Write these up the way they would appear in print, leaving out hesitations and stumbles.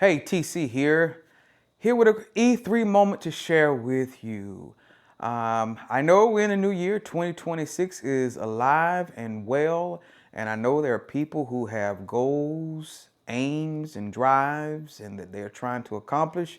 Hey, TC here with an E3 moment to share with you. I know we're in a new year, 2026 is alive and well, and I know there are people who have goals, aims, and drives, and that they're trying to accomplish.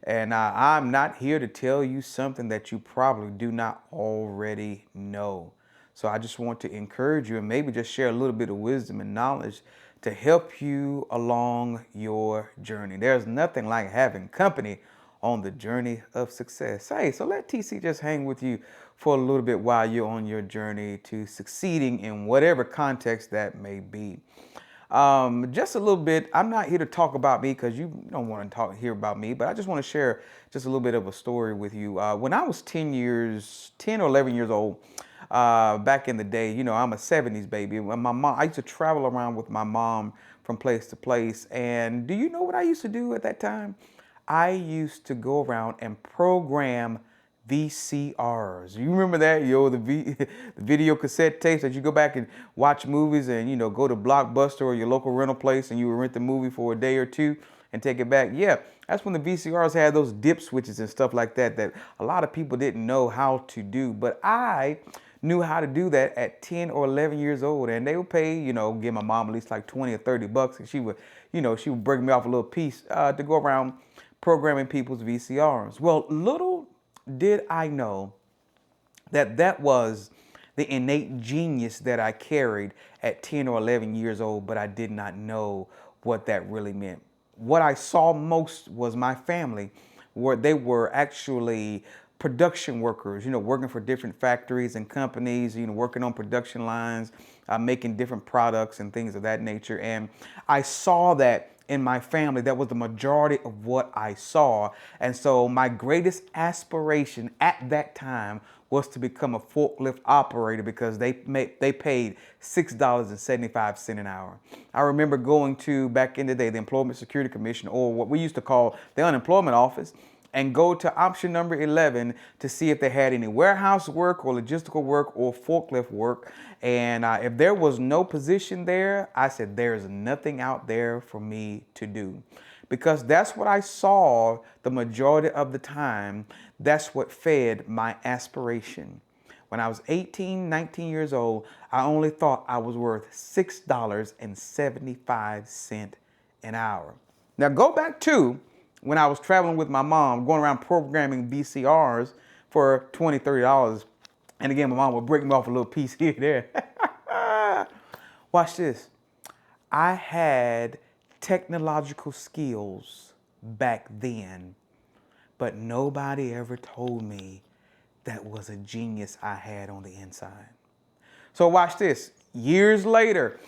And I'm not here to tell you something that you probably do not already know. So I just want to encourage you and maybe just share a little bit of wisdom and knowledge to help you along your journey. There's nothing like having company on the journey of success. Hey, so let TC just hang with you for a little bit while you're on your journey to succeeding in whatever context that may be. Just a little bit. I'm not here to talk about me because you don't want to hear about me, but I just want to share just a little bit of a story with you. When I was 10 or 11 years old, back in the day, I'm a 70s baby. When my mom, I used to travel around with my mom from place to place. And do you know what I used to do at that time? I used to go around and program VCRs. You remember that? The video cassette tapes that you go back and watch movies and, go to Blockbuster or your local rental place and you would rent the movie for a day or two and take it back. Yeah, that's when the VCRs had those dip switches and stuff like that that a lot of people didn't know how to do. But I knew how to do that at 10 or 11 years old. And they would pay, give my mom at least like 20 or 30 bucks. And she would break me off a little piece to go around programming people's VCRs. Well, little did I know that was the innate genius that I carried at 10 or 11 years old, but I did not know what that really meant. What I saw most was my family, where they were actually production workers, working for different factories and companies, working on production lines, making different products and things of that nature. And I saw that in my family. That was the majority of what I saw. And so my greatest aspiration at that time was to become a forklift operator because they paid $6.75 an hour. I remember going to, back in the day, the Employment Security Commission, or what we used to call the unemployment office, and go to option number 11 to see if they had any warehouse work or logistical work or forklift work. And if there was no position there, I said, there's nothing out there for me to do. Because that's what I saw the majority of the time. That's what fed my aspiration. When I was 18, 19 years old, I only thought I was worth $6.75 an hour. Now go back to when I was traveling with my mom, going around programming VCRs for $20, $30. And again, my mom would break me off a little piece here and there. Watch this. I had technological skills back then, but nobody ever told me that was a genius I had on the inside. So watch this. Years later,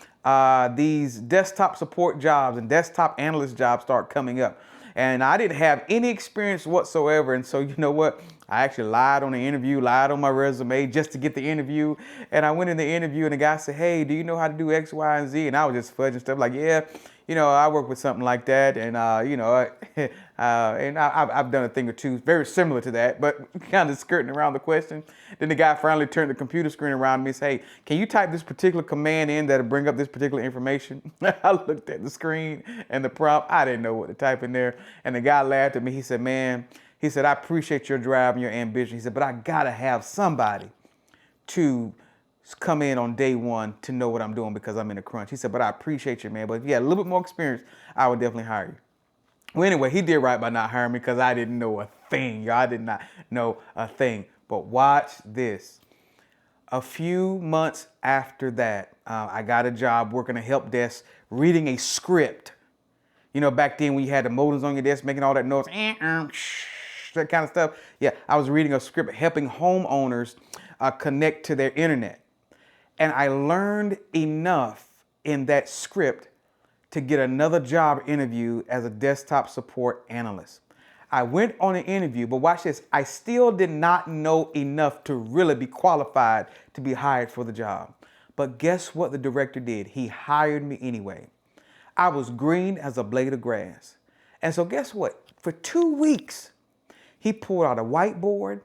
these desktop support jobs and desktop analyst jobs start coming up. And I didn't have any experience whatsoever. And so, you know what? I actually lied on the interview, lied on my resume just to get the interview. And I went in the interview and the guy said, hey, do you know how to do X, Y, and Z? And I was just fudging stuff like, yeah, I work with something like that. And, I've done a thing or two very similar to that, but kind of skirting around the question. Then the guy finally turned the computer screen around me and said, hey, can you type this particular command in that'll bring up this particular information? I looked at the screen and the prompt. I didn't know what to type in there. And the guy laughed at me. He said, man, I appreciate your drive and your ambition. He said, but I got to have somebody to come in on day one to know what I'm doing because I'm in a crunch. He said, but I appreciate you, man. But if you had a little bit more experience, I would definitely hire you. Well, anyway, he did right by not hiring me because I didn't know a thing. Y'all, I did not know a thing. But watch this. A few months after that, I got a job working a help desk, reading a script. Back then when you had the modems on your desk making all that noise, that kind of stuff. Yeah, I was reading a script helping homeowners connect to their internet. And I learned enough in that script to get another job interview as a desktop support analyst. I went on an interview, but watch this. I still did not know enough to really be qualified to be hired for the job. But guess what the director did? He hired me anyway. I was green as a blade of grass. And so guess what? For 2 weeks, he pulled out a whiteboard,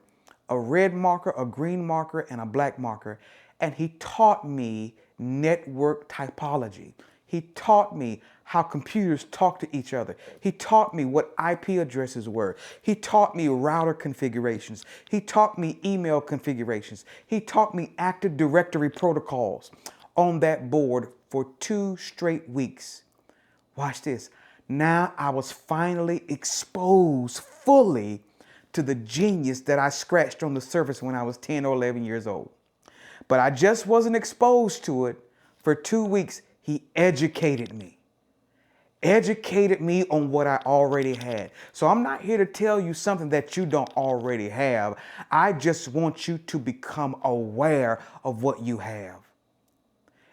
a red marker, a green marker, and a black marker, and he taught me network typology. He taught me how computers talk to each other. He taught me what IP addresses were. He taught me router configurations. He taught me email configurations. He taught me Active Directory protocols on that board for 2 straight weeks. Watch this. Now I was finally exposed fully to the genius that I scratched on the surface when I was 10 or 11 years old. But I just wasn't exposed to it for 2 weeks. He educated me on what I already had. So I'm not here to tell you something that you don't already have. I just want you to become aware of what you have.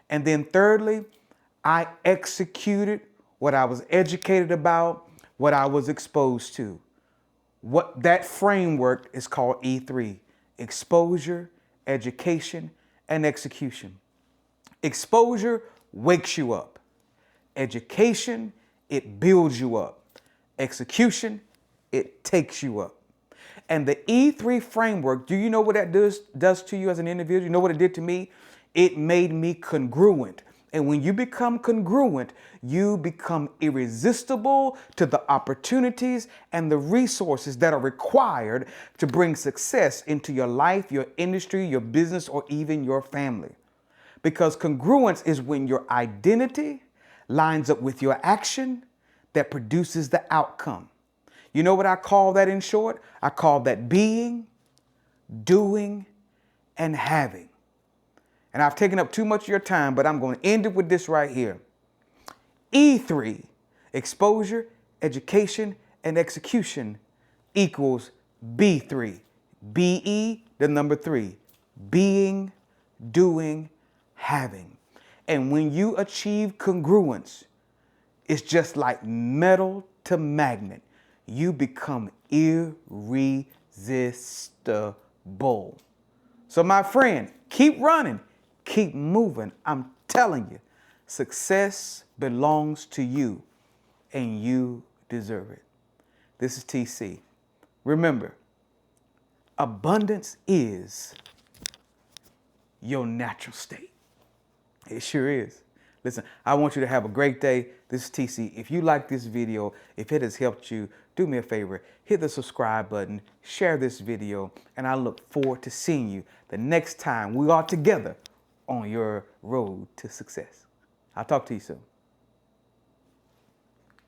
And then thirdly, I executed what I was educated about, what I was exposed to. What that framework is called E3: exposure, education, and execution. Exposure wakes you up. Education, it builds you up. Execution, it takes you up. And the E3 framework, do you know what that does to you as an individual? You know what it did to me? It made me congruent. And when you become congruent, you become irresistible to the opportunities and the resources that are required to bring success into your life, your industry, your business, or even your family. Because congruence is when your identity lines up with your action that produces the outcome. You know what I call that in short? I call that being, doing, and having. And I've taken up too much of your time, but I'm going to end it with this right here. E3, exposure, education, and execution, equals B3. BE, the number 3. Being, doing, having. And when you achieve congruence, it's just like metal to magnet. You become irresistible. So my friend, keep running, keep moving. I'm telling you, success belongs to you and you deserve it. This is TC. Remember, abundance is your natural state. It sure is. Listen, I want you to have a great day. This is TC. If you like this video, if it has helped you, do me a favor, hit the subscribe button, share this video, and I look forward to seeing you the next time we are together on your road to success. I'll talk to you soon.